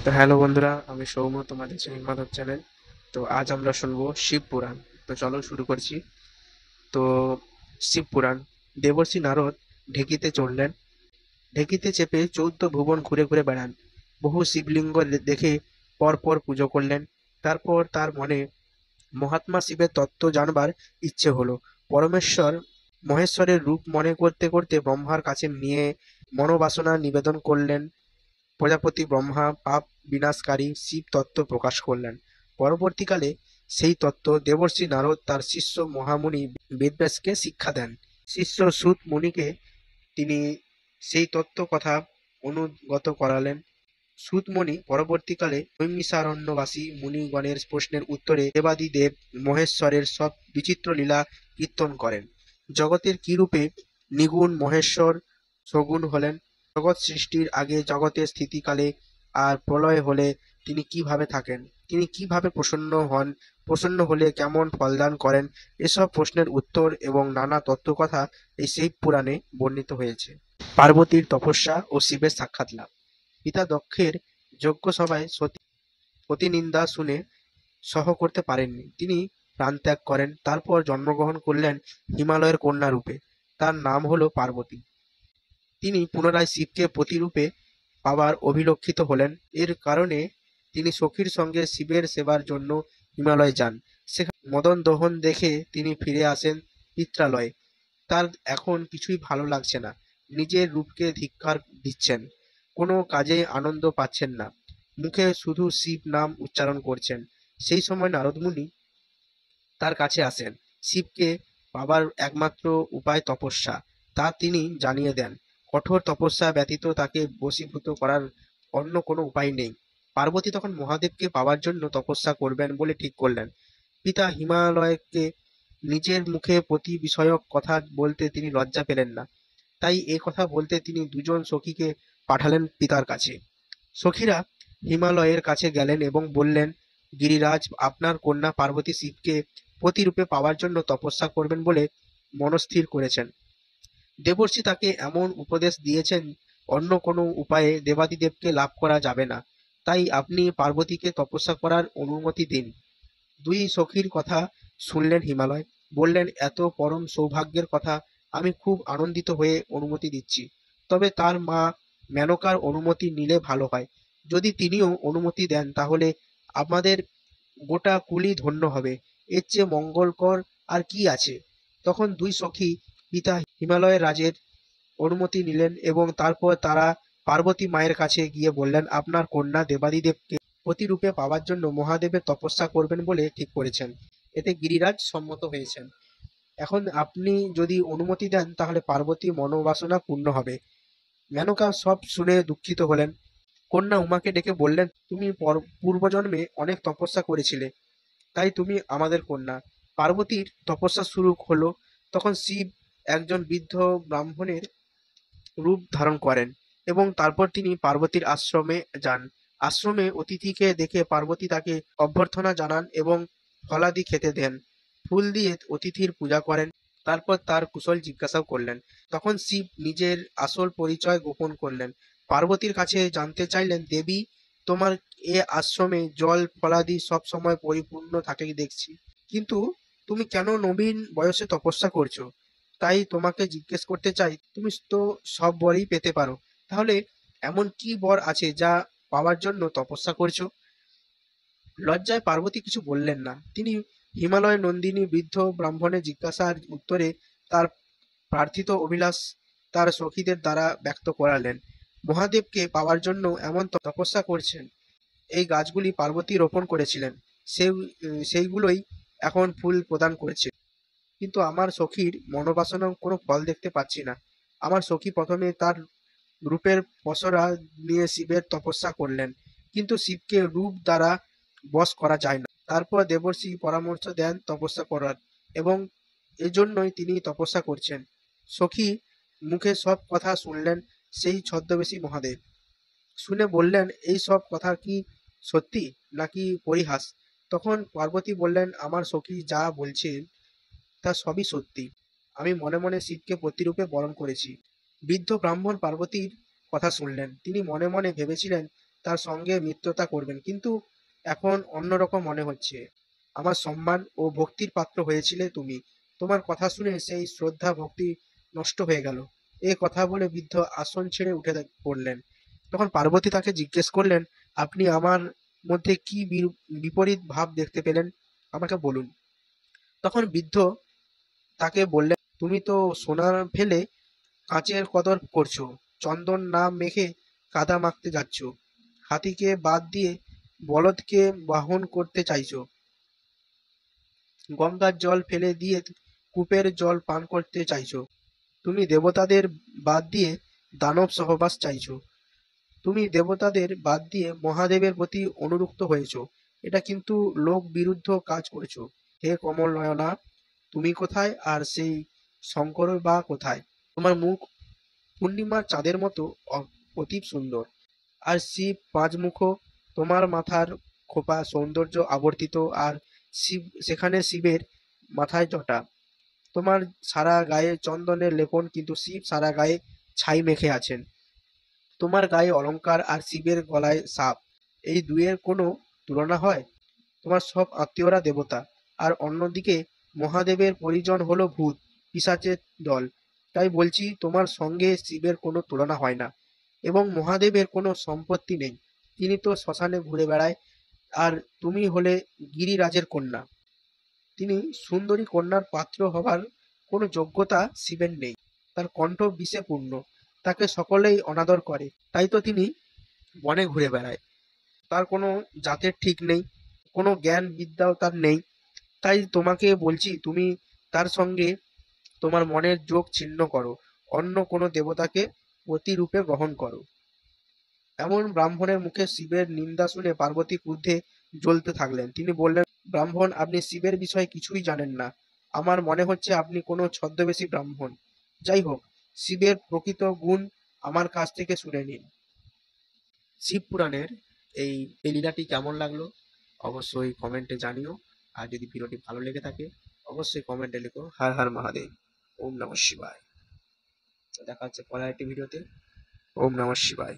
তো হ্যালো বন্ধুরা, আমি সৌম্য, তোমাদের চ্যানেল মাধব চ্যানেল। তো আজ আমরা শুনবো শিব পুরাণ। তো চলো শুরু করছি। তো শিব পুরাণ। দেবর্ষি নারদ ঢেকিতে চড়লেন। ঢেকিতে চেপে 14 ভুবন ঘুরে ঘুরে বেড়ান। বহু শিবলিঙ্গ দেখে পর পর পুজো করলেন। তারপর তার মনে মহাত্মা শিবের তত্ত্ব জানবার ইচ্ছে হলো। পরমেশ্বর মহেশ্বরের রূপ মনে করতে করতে ব্রহ্মার কাছে নিয়ে মনোবাসনা নিবেদন করলেন। প্রজাপতি ব্রহ্মা পাপ বিনাশকারী শিব তত্ত্ব প্রকাশ করলেন। পরবর্তীকালে সেই তত্ত্ব দেবর্ষি নারদ তার শিষ্য মহামুনি বেদব্যাসকে শিক্ষা দেন। শিষ্য সূত মুনিকে তিনি সেই তত্ত্ব কথা অনুগত করালেন। সূত মুনি পরবর্তীকালে নৈমিষারণ্যবাসী মুনিগণের প্রশ্নের উত্তরে দেবাদিদেব মহেশ্বরের সব বিচিত্র লীলা কীর্তন করেন। জগতের কিরূপে নিগুণ মহেশ্বর সগুণ হলেন, জগৎ সৃষ্টির আগে, জগতের স্থিতিকালে, আর প্রলয় হলে তিনি কিভাবে থাকেন, তিনি কিভাবে প্রসন্ন হন, প্রসন্ন হলে কেমন ফলদান করেন, এসব প্রশ্নের উত্তর এবং নানা তত্ত্বকথা এই শিব পুরাণে বর্ণিত হয়েছে। পার্বতীর তপস্যা ও শিবের সাক্ষাৎ লাভ। পিতা দক্ষের যজ্ঞসভায় সতীর প্রতিনিন্দা শুনে সহ্য করতে পারেননি। তিনি প্রাণত্যাগ করেন। তারপর জন্মগ্রহণ করলেন হিমালয়ের কন্যা রূপে। তার নাম হলো পার্বতী। তিনি পুনরায় শিবকে পতিরূপে পাবার অভিলক্ষিত হলেন। এর কারণে তিনি সখীর সঙ্গে শিবের সেবার জন্য হিমালয়ে যান। সেখানে মদন দহন দেখে তিনি ফিরে আসেন পিত্রালয়ে। তার এখন কিছুই ভালো লাগছে না। নিজের রূপকে ধিক্কার দিচ্ছেন। কোনো কাজে আনন্দ পাচ্ছেন না। মুখে শুধু শিব নাম উচ্চারণ করছেন। সেই সময় নারদমুনি তার কাছে আসেন। শিবকে পাবার একমাত্র উপায় তপস্যা, তা তিনি জানিয়ে দেন। কঠোর তপস্যা ব্যতীত তাকে বশীভূত করার অন্য কোনো উপায় নেই। পার্বতী তখন মহাদেবকে পাওয়ার জন্য তপস্যা করবেন বলে ঠিক করলেন। পিতা হিমালয়কে নিজের মুখে পতি বিষয়ক কথা বলতে তিনি লজ্জা পেলেন না। তাই এ কথা বলতে তিনি দুজন সখীকে পাঠালেন পিতার কাছে। সখীরা হিমালয়ের কাছে গেলেন এবং বললেন, গিরিরাজ, আপনার কন্যা পার্বতী শিবকে পতিরূপে পাওয়ার জন্য তপস্যা করবেন বলে মনস্থির করেছেন। দেবর্ষি তাকে এমন উপদেশ দিয়েছেন, অন্য কোনো উপায়ে দেবাদিদেবকে লাভ করা যাবে না। তাই আপনি পার্বতীকে তপস্যা করার অনুমতি দিন। দুই সখীর কথা শুনলেন হিমালয়। বললেন, এত পরম সৌভাগ্যের কথা আমি খুব আনন্দিত হয়ে অনুমতি দিচ্ছি। তবে তার মা মেনকার অনুমতি নিলে ভালো হয়। যদি তিনিও অনুমতি দেন তাহলে আমাদের গোটা কুলই ধন্য হবে। এর চেয়ে মঙ্গলকর আর কি আছে। তখন দুই সখী পিতা হিমালয়ের রাজের অনুমতি নিলেন এবং তারপর তারা পার্বতী মায়ের কাছে গিয়ে বললেন, আপনার কন্যা দেবাদিদেবকে পতিরূপে পাওয়ার জন্য মহাদেবের তপস্যা করবেন বলে ঠিক করেছেন। এতে গিরিরাজ সম্মত হয়েছেন। এখন আপনি যদি অনুমতি দেন তাহলে পার্বতী মনোবাসনা পূর্ণ হবে। মেনকা সব শুনে দুঃখিত হলেন। কন্যা উমাকে ডেকে বললেন, তুমি পূর্বজন্মে অনেক তপস্যা করেছিলে, তাই তুমি আমাদের কন্যা। পার্বতীর তপস্যা শুরু হলো। তখন শিব একজন বৃদ্ধ ব্রাহ্মণের রূপ ধারণ করেন এবং তারপর তিনি পার্বতীর আশ্রমে যান। আশ্রমে অতিথিকে দেখে পার্বতী তাকে অভ্যর্থনা জানান এবং ফলাদি খেতে দেন। ফুল দিয়ে অতিথির পূজা করেন। তারপর তার কুশল জিজ্ঞাসাও করলেন। তখন শিব নিজের আসল পরিচয় গোপন করলেন। পার্বতীর কাছে জানতে চাইলেন, দেবী, তোমার এ আশ্রমে জল ফলাদি সব সময় পরিপূর্ণ থাকে দেখছি, কিন্তু তুমি কেন নবীন বয়সে তপস্যা করছো? তাই তোমাকে জিজ্ঞেস করতে চাই, তুমি তো সব বরই পেতে পারো, তাহলে এমন কি বর আছে যা পাওয়ার জন্য তপস্যা করছো? লজ্জায় পার্বতী কিছু বললেন না। তিনি হিমালয় নন্দিনী বৃদ্ধ ব্রাহ্মণের জিজ্ঞাসার উত্তরে তার প্রার্থিত অভিলাষ তার সখীদের দ্বারা ব্যক্ত করালেন। মহাদেবকে পাওয়ার জন্য এমন তপস্যা করছেন। এই গাছগুলি পার্বতী রোপণ করেছিলেন, সেই সেইগুলোই এখন ফুল প্রদান করছে। কিন্তু আমার সখীর মনোবাসনার কোনো ফল দেখতে পাচ্ছি না। আমার সখী প্রথমে তার রূপের পসরা নিয়ে শিবের তপস্যা করলেন, কিন্তু শিবকে রূপ দ্বারা বশ করা যায় না। তারপর দেবর্ষি পরামর্শ দেন তপস্যা করার, এবং এজন্যই তিনি তপস্যা করছেন। সখী মুখে সব কথা শুনলেন সেই ছদ্মবেশী মহাদেব। শুনে বললেন, এই সব কথা কি সত্যি নাকি পরিহাস? তখন পার্বতী বললেন, আমার সখী যা বলছেন তা সবই সত্যি। আমি মনে মনে শিবকে প্রতিরূপে বরণ করেছি। বৃদ্ধ ব্রাহ্মণ পার্বতীর কথা শুনলেন। তিনি মনে মনে ভেবেছিলেন, তার সঙ্গে মিত্রতা করবেন, কিন্তু এখন অন্যরকম মনে হচ্ছে। আমার সম্মান ও ভক্তির পাত্র হয়েছিলে তুমি, তোমার কথা শুনে সেই শ্রদ্ধা ভক্তি নষ্ট হয়ে গেল। এ কথা বলে বৃদ্ধ আসন ছেড়ে উঠে পড়লেন। তখন পার্বতী তাকে জিজ্ঞেস করলেন, আপনি আমার মধ্যে কি বিপরীত ভাব দেখতে পেলেন, আমাকে বলুন। তখন বৃদ্ধ তাকে বললেন, তুমি তো সোনা ফেলে কাঁচের কদর করছো, চন্দন না মেখে কাদা মাখতে যাচ্ছ, হাতিকে বাদ দিয়ে বলদকে বাহন করতে চাইছো, গঙ্গার জল ফেলে দিয়ে কূপের জল পান করতে চাইছো, তুমি দেবতাদের বাদ দিয়ে দানব সহবাস চাইছো, তুমি দেবতাদের বাদ দিয়ে মহাদেবের প্রতি অনুরক্ত হয়েছো। এটা কিন্তু লোক বিরুদ্ধ কাজ করেছো। হে কমল নয়না, তুমি কোথায় আর সেই শঙ্কর বা কোথায়? তোমার মুখ পূর্ণিমার চাঁদের মতো অতীব সুন্দর, আর শিব পাঁচমুখ, তোমার মাথার খোপা সৌন্দর্য আবর্তিত, আর শিব সেখানে শিবের মাথায় জটা। তোমার সারা গায়ে চন্দনের লেপন, কিন্তু শিব সারা গায়ে ছাই মেখে আছেন। তোমার গায়ে অলংকার আর শিবের গলায় সাপ, এই দুয়ের কোনো তুলনা হয়? তোমার সব আত্মীয়রা দেবতা, আর অন্যদিকে মহাদেবের পরিজন হলো ভূত পিশাচের দল। তাই বলছি, তোমার সঙ্গে শিবের কোনো তুলনা হয় না, এবং মহাদেবের কোনো সম্পত্তি নেই, তিনি তো শ্মশানে ঘুরে বেড়ায়। আর তুমি হলে গিরিরাজের কন্যা, তিনি সুন্দরী কন্যার পাত্র হবার কোনো যোগ্যতা শিবের নেই। তার কণ্ঠ বিষে পূর্ণ, তাকে সকলেই অনাদর করে, তাই তো তিনি বনে ঘুরে বেড়ায়। তার কোনো জাতের ঠিক নেই, কোনো জ্ঞান বিদ্যাও তার নেই। তাই তোমাকে বলছি, তুমি তার সঙ্গে তোমার মনের যোগ ছিন্ন করো, অন্য কোনো দেবতাকে প্রতিরূপে গ্রহণ করো। এমন ব্রাহ্মণের মুখে শিবের নিন্দা শুনে পার্বতী ক্রুদ্ধে জ্বলতে থাকলেন। তিনি বললেন, ব্রাহ্মণ, আপনি শিবের বিষয়ে কিছুই জানেন না। আমার মনে হচ্ছে আপনি কোনো ছদ্মবেশী ব্রাহ্মণ। যাই হোক, শিবের প্রকৃত গুণ আমার কাছ থেকে শুনে নিন। শিব পুরাণের এই এই লীলাটি কেমন লাগলো অবশ্যই কমেন্টে জানিও। আর যদি ভিডিওটি ভালো লেগে থাকে অবশ্যই কমেন্টে লিখো হর হর মহাদেব, ওম নমঃ শিবায়। দেখা হচ্ছে পরের একটি ভিডিওতে। ওম নমঃ শিবায়।